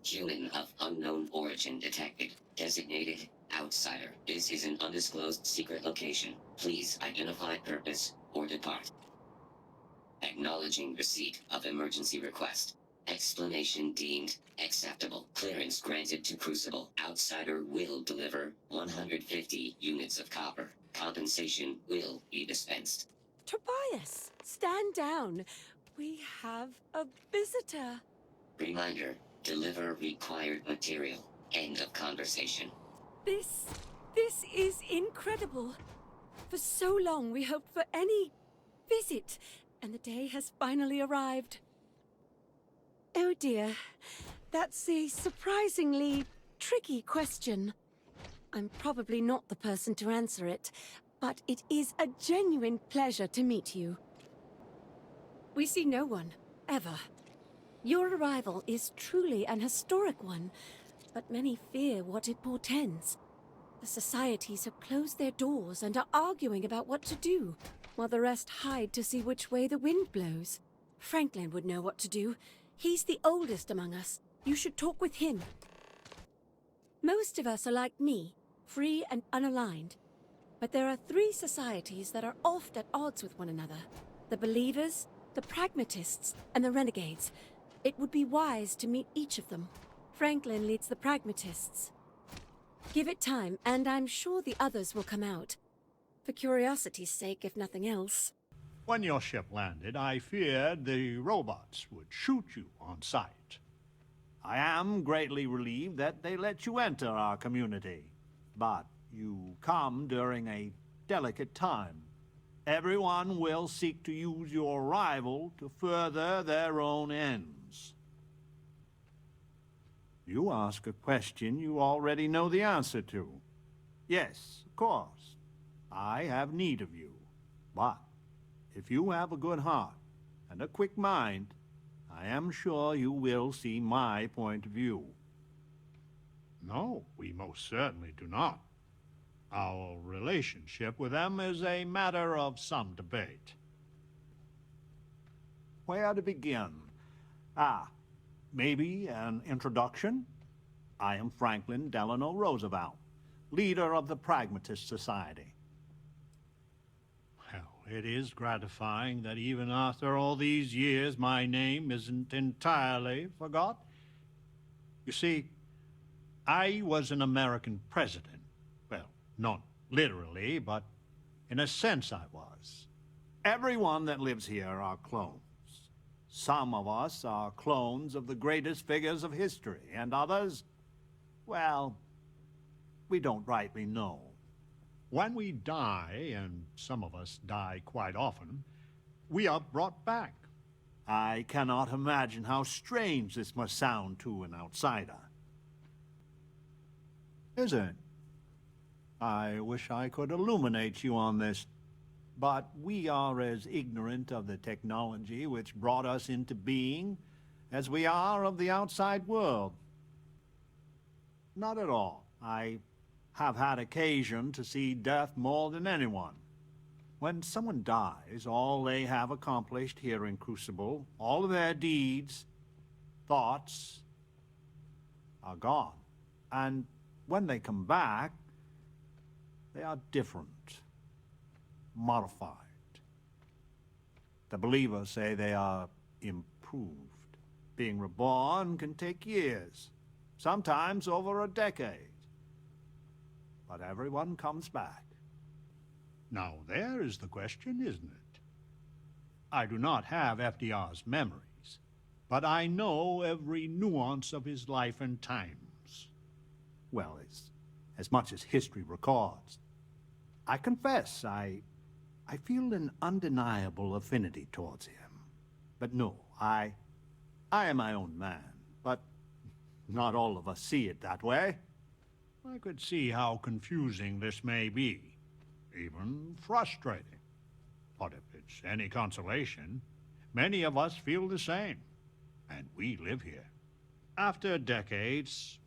Human of unknown origin detected. Designated outsider. This is an undisclosed secret location. Please identify purpose or depart. Acknowledging receipt of emergency request. Explanation deemed acceptable. Clearance granted to Crucible. Outsider will deliver 150 units of copper. Compensation will be dispensed. Tobias, stand down. We have a visitor. Reminder, deliver required material. End of conversation. This is incredible. For so long we hoped for any visit, and the day has finally arrived. Oh dear, that's a surprisingly tricky question. I'm probably not the person to answer it, but it is a genuine pleasure to meet you. We see no one, ever. Your arrival is truly an historic one, but many fear what it portends. The societies have closed their doors and are arguing about what to do, while the rest hide to see which way the wind blows. Franklin would know what to do. He's the oldest among us. You should talk with him. Most of us are like me, free and unaligned. But there are 3 societies that are oft at odds with one another. The Believers, the Pragmatists, and the Renegades. It would be wise to meet each of them. Franklin leads the Pragmatists. Give it time, and I'm sure the others will come out. For curiosity's sake, if nothing else. When your ship landed, I feared the robots would shoot you on sight. I am greatly relieved that they let you enter our community. But you come during a delicate time. Everyone will seek to use your arrival to further their own ends. You ask a question you already know the answer to. Yes, of course. I have need of you. But if you have a good heart and a quick mind, I am sure you will see my point of view. No, we most certainly do not. Our relationship with them is a matter of some debate. Where to begin? Maybe an introduction? I am Franklin Delano Roosevelt, leader of the Pragmatist Society. Well, it is gratifying that even after all these years, my name isn't entirely forgot. You see, I was an American president. Well, not literally, but in a sense I was. Everyone that lives here are clones. Some of us are clones of the greatest figures of history, and others, well, we don't rightly know. When we die, and some of us die quite often, we are brought back. I cannot imagine how strange this must sound to an outsider. Is it? I wish I could illuminate you on this. But we are as ignorant of the technology which brought us into being as we are of the outside world. Not at all. I have had occasion to see death more than anyone. When someone dies, all they have accomplished here in Crucible, all of their deeds, thoughts, are gone. And when they come back, they are different. Modified. The believers say they are improved. Being reborn can take years, sometimes over a decade. But everyone comes back. Now there is the question, isn't it? I do not have FDR's memories, but I know every nuance of his life and times. Well, as much as history records. I confess, I feel an undeniable affinity towards him. But no, I am my own man. But not all of us see it that way. I could see how confusing this may be, even frustrating. But if it's any consolation, many of us feel the same, and we live here. After decades,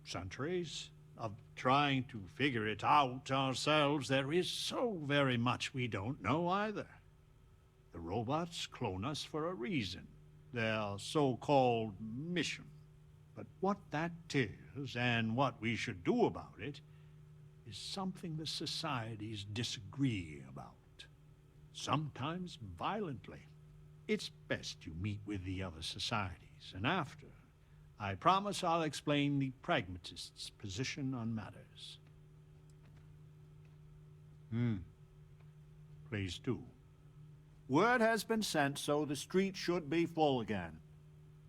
centuries, of trying to figure it out ourselves, there is so very much we don't know either. The robots clone us for a reason, their so-called mission. But what that is, and what we should do about it, is something the societies disagree about. Sometimes violently. It's best you meet with the other societies, and after, I promise I'll explain the Pragmatists' position on matters. Please do. Word has been sent, so the street should be full again.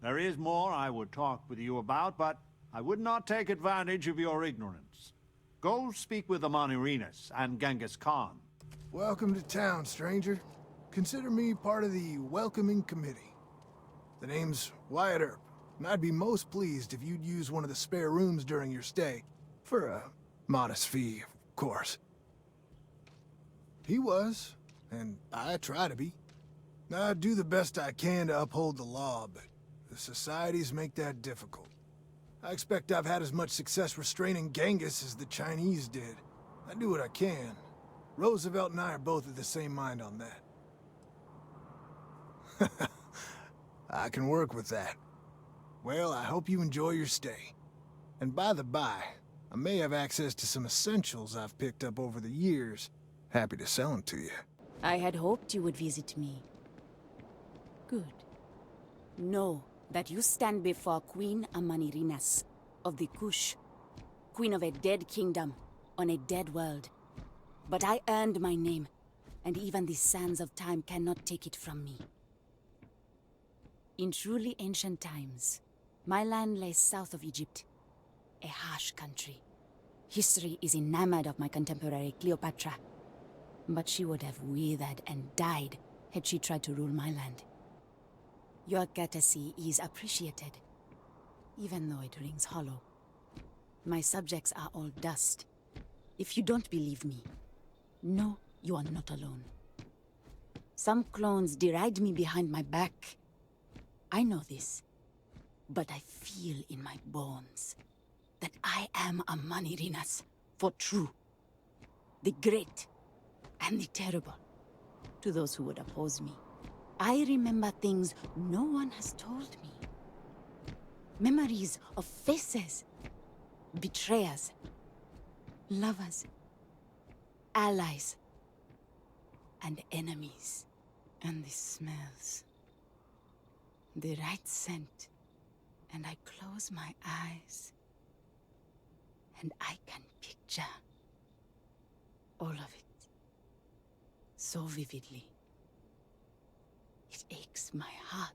There is more I would talk with you about, but I would not take advantage of your ignorance. Go speak with the Monirinas and Genghis Khan. Welcome to town, stranger. Consider me part of the welcoming committee. The name's Wyatt Earp, and I'd be most pleased if you'd use one of the spare rooms during your stay. For a modest fee, of course. He was, and I try to be. I do the best I can to uphold the law, but the societies make that difficult. I expect I've had as much success restraining Genghis as the Chinese did. I do what I can. Roosevelt and I are both of the same mind on that. I can work with that. Well, I hope you enjoy your stay. And by the by, I may have access to some essentials I've picked up over the years. Happy to sell them to you. I had hoped you would visit me. Good. Know that you stand before Queen Amanirinas of the Kush, queen of a dead kingdom on a dead world. But I earned my name, and even the sands of time cannot take it from me. In truly ancient times, my land lay south of Egypt, a harsh country. History is enamored of my contemporary Cleopatra, but she would have withered and died had she tried to rule my land. Your courtesy is appreciated, even though it rings hollow. My subjects are all dust. If you don't believe me, know you are not alone. Some clones deride me behind my back. I know this, but I feel in my bones that I am a Manirinas for true. The great and the terrible, to those who would oppose me. I remember things no one has told me. Memories of faces, betrayers, lovers, allies, and enemies. And the smells. The right scent. And I close my eyes. And I can picture all of it. So vividly. It aches my heart.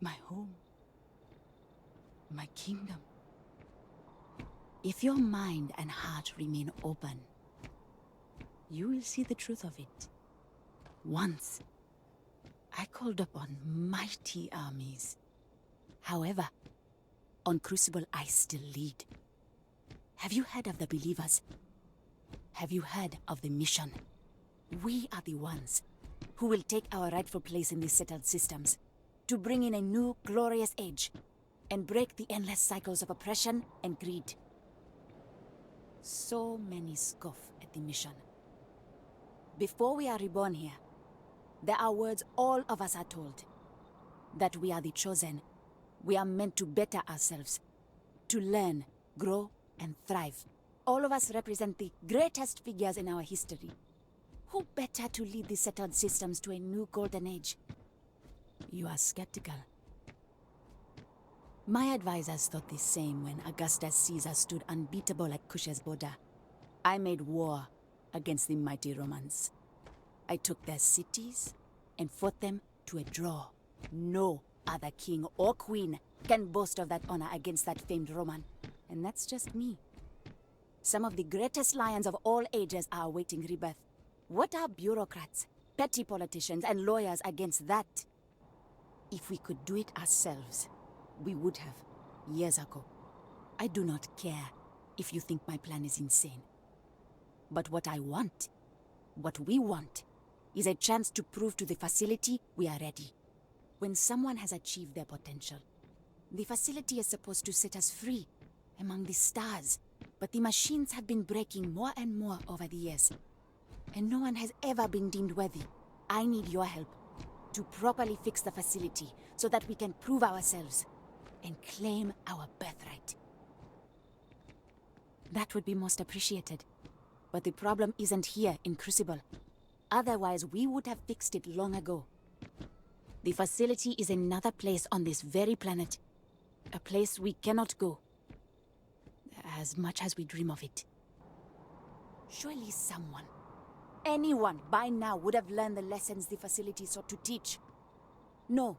My home. My kingdom. If your mind and heart remain open, you will see the truth of it. Once, I called upon mighty armies. However, on Crucible I still lead. Have you heard of the believers? Have you heard of the mission? We are the ones who will take our rightful place in these settled systems, to bring in a new, glorious age, and break the endless cycles of oppression and greed. So many scoff at the mission. Before we are reborn here, there are words all of us are told. That we are the chosen. We are meant to better ourselves, to learn, grow, and thrive. All of us represent the greatest figures in our history. Who better to lead the settled systems to a new golden age? You are skeptical. My advisors thought the same when Augustus Caesar stood unbeatable at Kush's border. I made war against the mighty Romans. I took their cities and fought them to a draw. No other king or queen can boast of that honor against that famed Roman. And that's just me. Some of the greatest lions of all ages are awaiting rebirth. What are bureaucrats, petty politicians, and lawyers against that? If we could do it ourselves, we would have, years ago. I do not care if you think my plan is insane. But what I want, what we want, is a chance to prove to the facility we are ready. When someone has achieved their potential, the facility is supposed to set us free among the stars. But the machines have been breaking more and more over the years. And no one has ever been deemed worthy. I need your help to properly fix the facility so that we can prove ourselves. and claim our birthright. That would be most appreciated. But the problem isn't here in Crucible. Otherwise, we would have fixed it long ago. The facility is another place on this very planet. A place we cannot go. As much as we dream of it. Surely someone, anyone by now would have learned the lessons the facility sought to teach. No,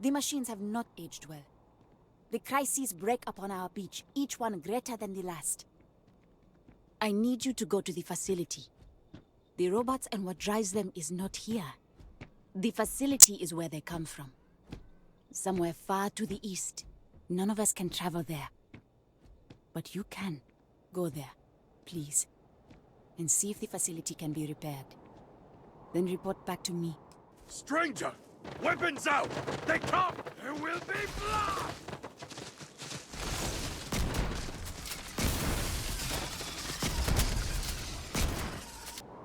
the machines have not aged well. The crises break upon our beach, each one greater than the last. I need you to go to the facility. The robots and what drives them is not here. The facility is where they come from. Somewhere far to the east. None of us can travel there. But you can. Go there, please. And see if the facility can be repaired. Then report back to me. Stranger! Weapons out! They come! There will be blood!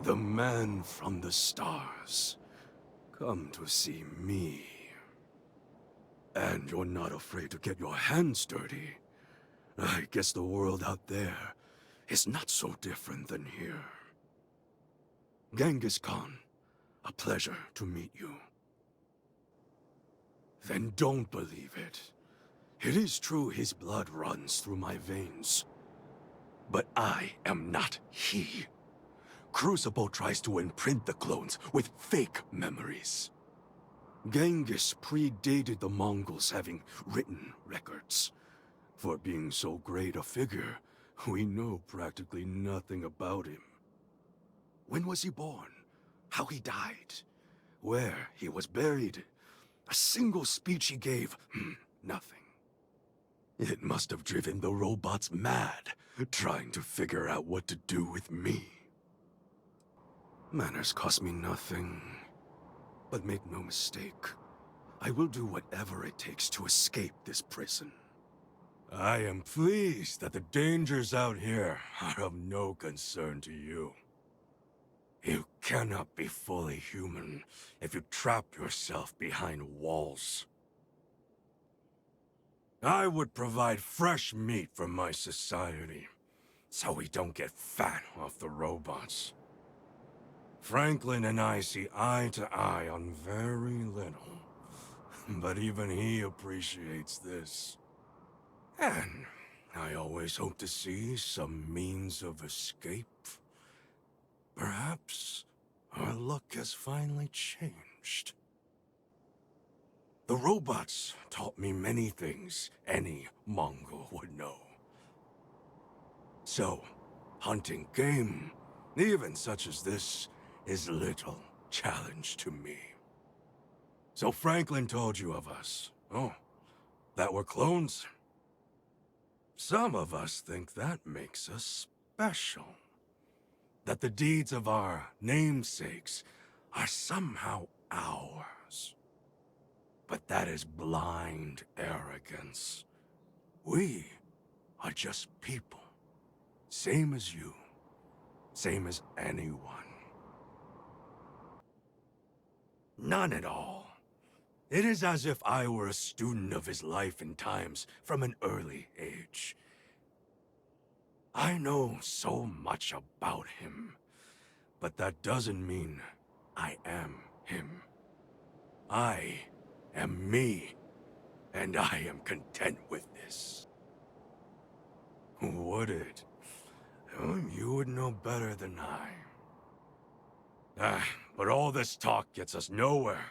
The man from the stars. Come to see me. And you're not afraid to get your hands dirty. I guess the world out there is not so different than here. Genghis Khan, a pleasure to meet you. Then don't believe it. It is true his blood runs through my veins. But I am not he. Crucible tries to imprint the clones with fake memories. Genghis predated the Mongols having written records. For being so great a figure, we know practically nothing about him. When was he born? How he died? Where he was buried? A single speech he gave? Nothing. It must have driven the robots mad, trying to figure out what to do with me. Manners cost me nothing. But make no mistake, I will do whatever it takes to escape this prison. I am pleased that the dangers out here are of no concern to you. You cannot be fully human if you trap yourself behind walls. I would provide fresh meat for my society, so we don't get fat off the robots. Franklin and I see eye to eye on very little, but even he appreciates this. And I always hope to see some means of escape. Perhaps our luck has finally changed. The robots taught me many things any Mongol would know. So, hunting game, even such as this, is little challenge to me. So Franklin told you of us. Oh, that we're clones? Some of us think that makes us special. That the deeds of our namesakes are somehow ours. But that is blind arrogance. We are just people. Same as you. Same as anyone. None at all. It is as if I were a student of his life and times from an early age. I know so much about him, but that doesn't mean I am him. I am me, and I am content with this. Would it? You would know better than I. But all this talk gets us nowhere.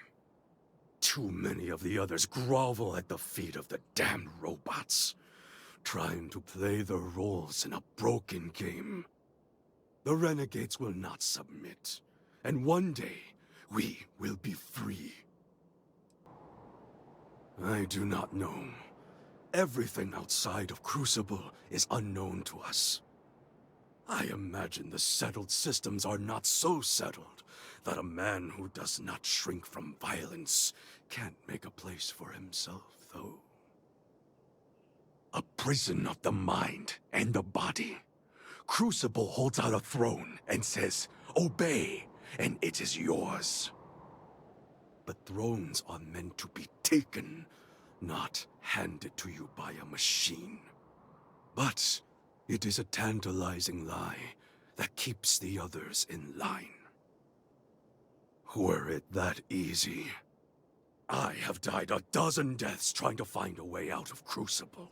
Too many of the others grovel at the feet of the damned robots, trying to play their roles in a broken game. The Renegades will not submit, and one day, we will be free. I do not know. Everything outside of Crucible is unknown to us. I imagine the settled systems are not so settled that a man who does not shrink from violence can't make a place for himself, though. A prison of the mind and the body. Crucible holds out a throne and says, "Obey, and it is yours." But thrones are meant to be taken, not handed to you by a machine. But it is a tantalizing lie that keeps the others in line. Were it that easy, I have died a dozen deaths trying to find a way out of Crucible.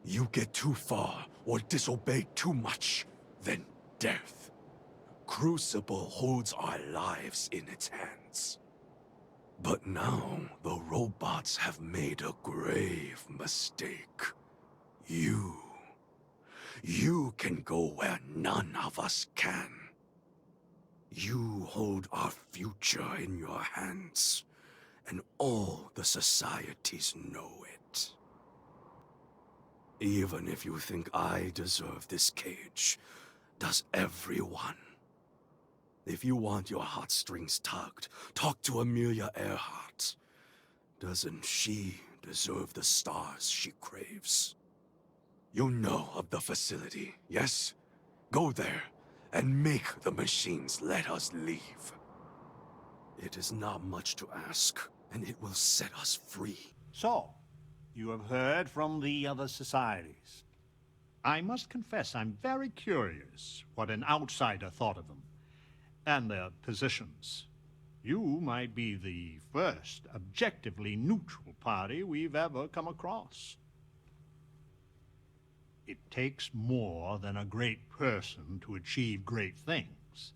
You get too far or disobey too much, then death. Crucible holds our lives in its hands. But now, the robots have made a grave mistake. You can go where none of us can. You hold our future in your hands, and all the societies know it. Even if you think I deserve this cage, does everyone? If you want your heartstrings tugged, talk to Amelia Earhart. Doesn't she deserve the stars she craves? You know of the facility, yes? Go there and make the machines let us leave. It is not much to ask, and it will set us free. So, you have heard from the other societies. I must confess I'm very curious what an outsider thought of them, and their positions. You might be the first objectively neutral party we've ever come across. It takes more than a great person to achieve great things.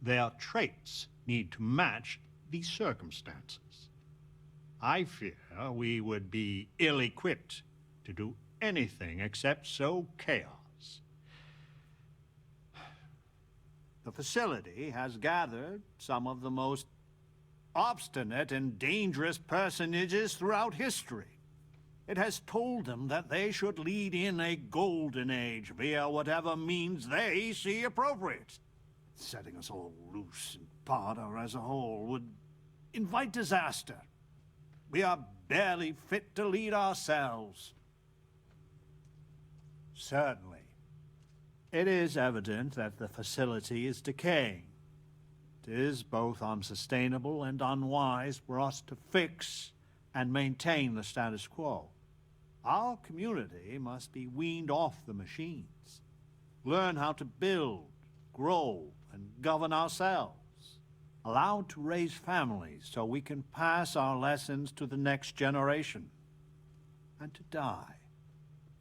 Their traits need to match the circumstances. I fear we would be ill-equipped to do anything except sow chaos. The facility has gathered some of the most obstinate and dangerous personages throughout history. It has told them that they should lead in a golden age via whatever means they see appropriate. Setting us all loose and barter as a whole would invite disaster. We are barely fit to lead ourselves. Certainly. It is evident that the facility is decaying. It is both unsustainable and unwise for us to fix and maintain the status quo. Our community must be weaned off the machines, learn how to build, grow, and govern ourselves, allowed to raise families so we can pass our lessons to the next generation, and to die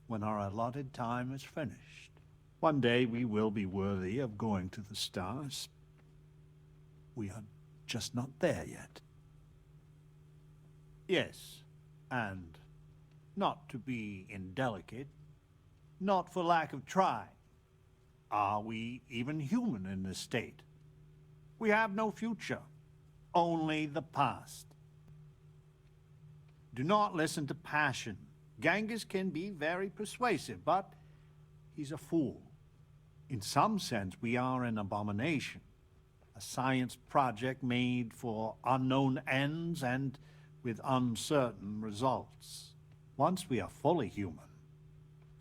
when our allotted time is finished. One day we will be worthy of going to the stars. We are just not there yet. Yes, and not to be indelicate, not for lack of trying. Are we even human in this state? We have no future, only the past. Do not listen to passion. Genghis can be very persuasive, but he's a fool. In some sense, we are an abomination, a science project made for unknown ends and with uncertain results. Once we are fully human,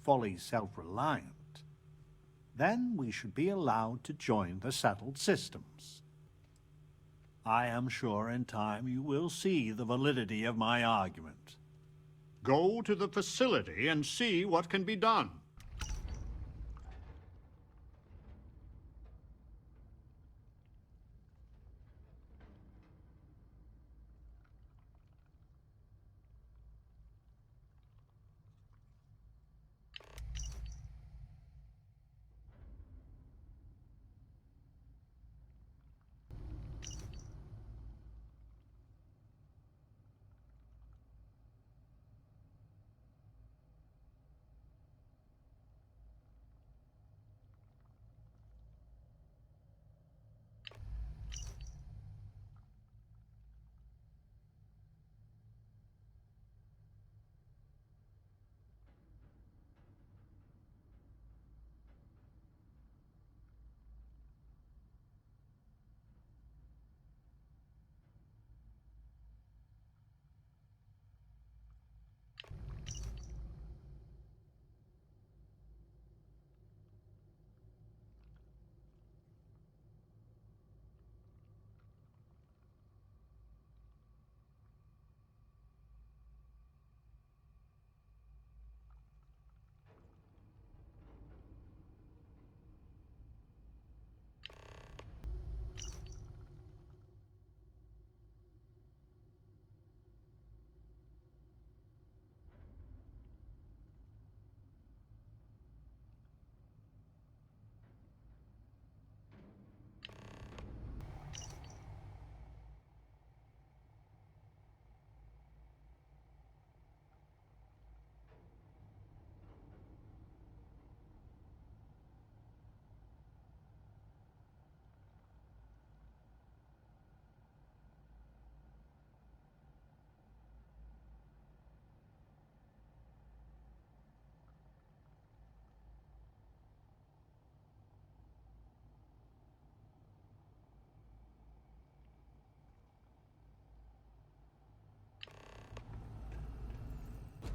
fully self-reliant, then we should be allowed to join the settled systems. I am sure in time you will see the validity of my argument. Go to the facility and see what can be done.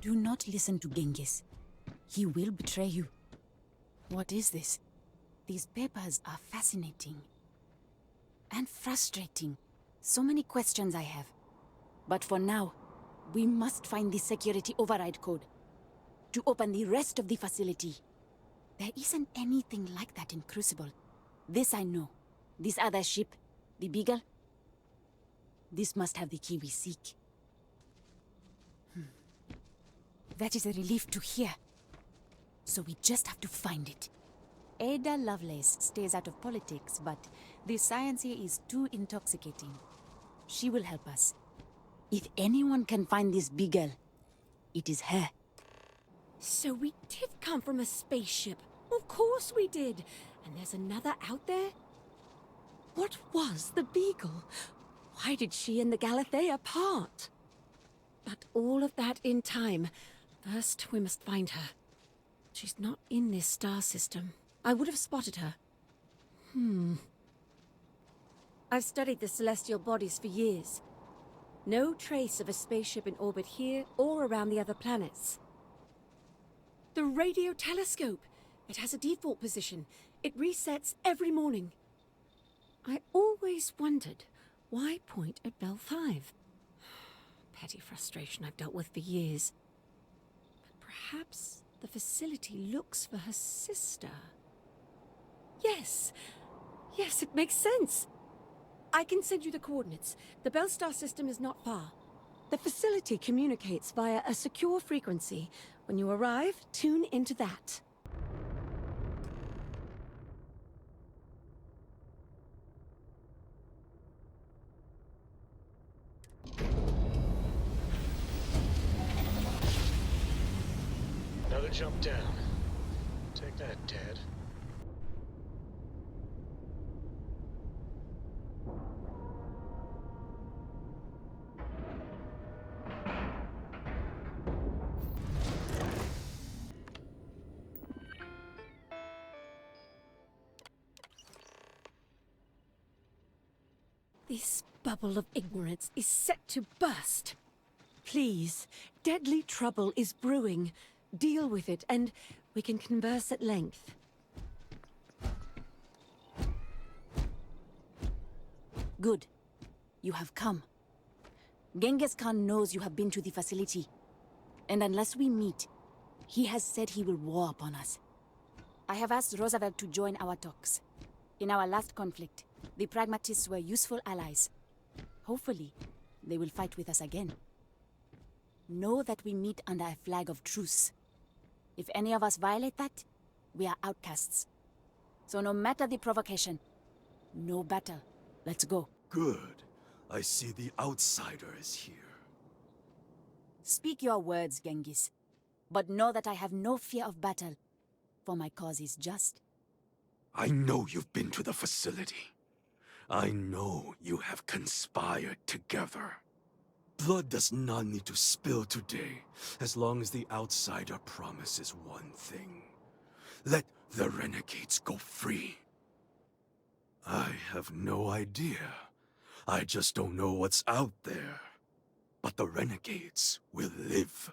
Do not listen to Genghis. He will betray you. What is this? These papers are fascinating. And frustrating. So many questions I have. But for now, we must find the security override code to open the rest of the facility. There isn't anything like that in Crucible. This I know. This other ship, the Beagle, this must have the key we seek. That is a relief to hear. So we just have to find it. Ada Lovelace stays out of politics, but the science here is too intoxicating. She will help us. If anyone can find this Beagle, it is her. So we did come from a spaceship. Of course we did. And there's another out there? What was the Beagle? Why did she and the Galathea part? But all of that in time. First, we must find her. She's not in this star system. I would have spotted her. I've studied the celestial bodies for years. No trace of a spaceship in orbit here or around the other planets. The radio telescope. It has a default position. It resets every morning. I always wondered, why point at Bell 5? Petty frustration I've dealt with for years. But perhaps the facility looks for her sister. Yes, it makes sense. I can send you the coordinates. The Bell Star system is not far. The facility communicates via a secure frequency. When you arrive, tune into that. Another jump down. Take that, Dad. This bubble of ignorance is set to burst. Please, deadly trouble is brewing. Deal with it, and we can converse at length. Good. You have come. Genghis Khan knows you have been to the facility. And unless we meet, he has said he will war upon us. I have asked Roosevelt to join our talks. In our last conflict, the Pragmatists were useful allies. Hopefully, they will fight with us again. Know that we meet under a flag of truce. If any of us violate that, we are outcasts. So no matter the provocation, no battle. Let's go. Good. I see the outsider is here. Speak your words, Genghis. But know that I have no fear of battle, for my cause is just. I know you've been to the facility. I know you have conspired together. Blood does not need to spill today, as long as the outsider promises one thing. Let the Renegades go free. I have no idea. I just don't know what's out there. But the Renegades will live,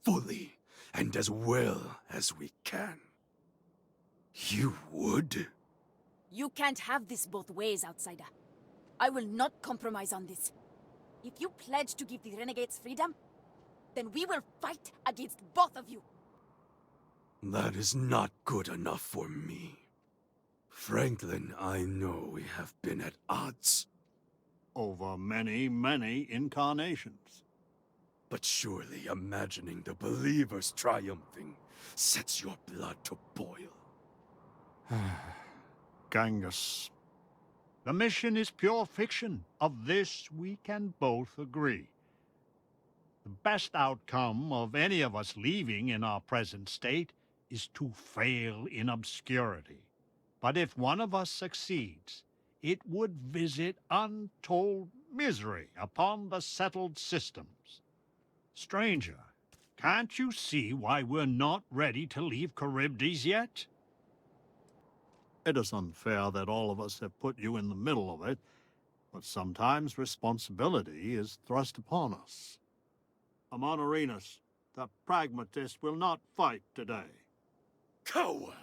fully, and as well as we can. You would? You can't have this both ways, outsider. I will not compromise on this. If you pledge to give the Renegades freedom, then we will fight against both of you. That is not good enough for me. Franklin, I know we have been at odds. Over many, many incarnations. But surely imagining the believers triumphing sets your blood to boil. Genghis, the mission is pure fiction. Of this we can both agree. The best outcome of any of us leaving in our present state is to fail in obscurity. But if one of us succeeds, it would visit untold misery upon the settled systems. Stranger, can't you see why we're not ready to leave Charybdis yet? It is unfair that all of us have put you in the middle of it, but sometimes responsibility is thrust upon us. Amonarinus, The Pragmatists will not fight today. Coward!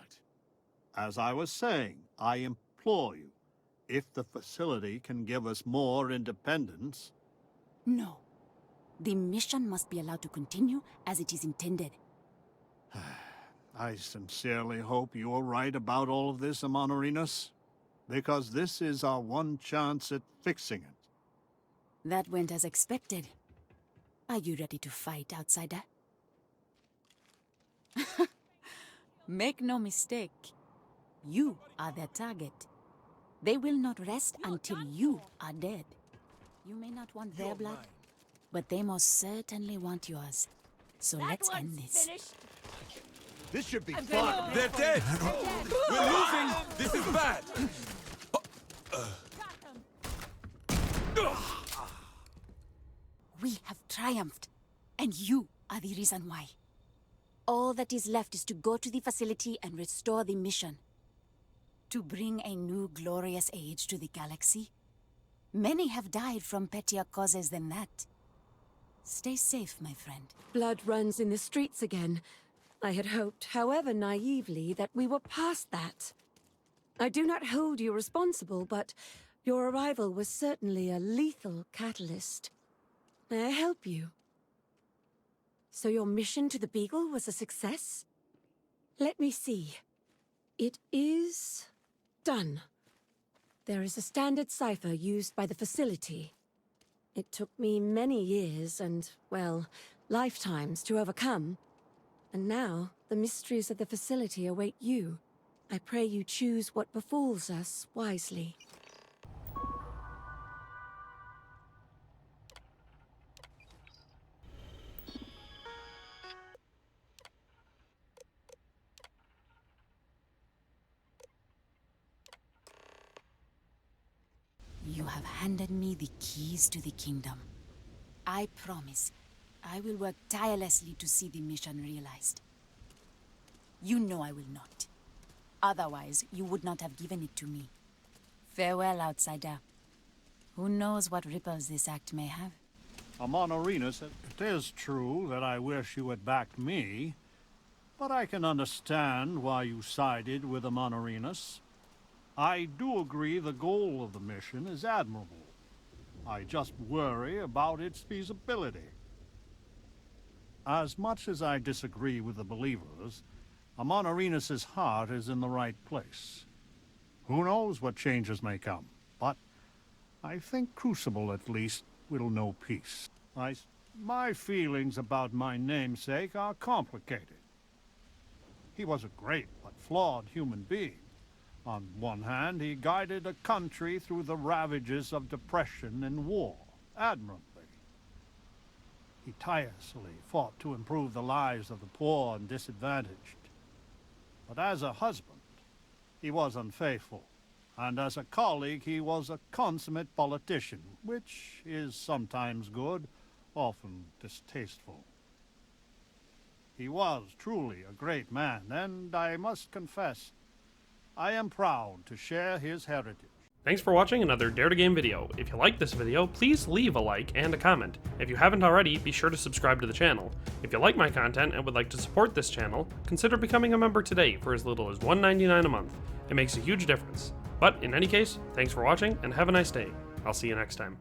As I was saying, I implore you, if the facility can give us more independence... No. The mission must be allowed to continue as it is intended. I sincerely hope you are right about all of this, Amonarinus, because this is our one chance at fixing it. That went as expected. Are you ready to fight, outsider? Make no mistake. You are their target. They will not rest until you are dead. You may not want their blood, but they most certainly want yours. So let's end this. This should be fun. They're dead! We're losing! This is bad! We have triumphed, and you are the reason why. All that is left is to go to the facility and restore the mission. To bring a new glorious age to the galaxy. Many have died from pettier causes than that. Stay safe, my friend. Blood runs in the streets again. I had hoped, however naively, that we were past that. I do not hold you responsible, but your arrival was certainly a lethal catalyst. May I help you? So your mission to the Beagle was a success? Let me see. It is... done. There is a standard cipher used by the facility. It took me many years and, well, lifetimes to overcome. And now, the mysteries of the facility await you. I pray you choose what befalls us wisely. You have handed me the keys to the kingdom. I promise, I will work tirelessly to see the mission realized. You know I will not. Otherwise, you would not have given it to me. Farewell, outsider. Who knows what ripples this act may have? Amonarinus, it is true that I wish you had backed me, but I can understand why you sided with Amonarinus. I do agree the goal of the mission is admirable. I just worry about its feasibility. As much as I disagree with the believers, Amonarinus's heart is in the right place. Who knows what changes may come, but I think Crucible, at least, will know peace. My feelings about my namesake are complicated. He was a great but flawed human being. On one hand, he guided a country through the ravages of depression and war, admirably. He tirelessly fought to improve the lives of the poor and disadvantaged. But as a husband, he was unfaithful, and as a colleague, he was a consummate politician, which is sometimes good, often distasteful. He was truly a great man, and I must confess, I am proud to share his heritage. Thanks for watching another Dare to Game video. If you like this video, please leave a like and a comment. If you haven't already, be sure to subscribe to the channel. If you like my content and would like to support this channel, consider becoming a member today for as little as $1.99 a month. It makes a huge difference. But in any case, thanks for watching and have a nice day. I'll see you next time.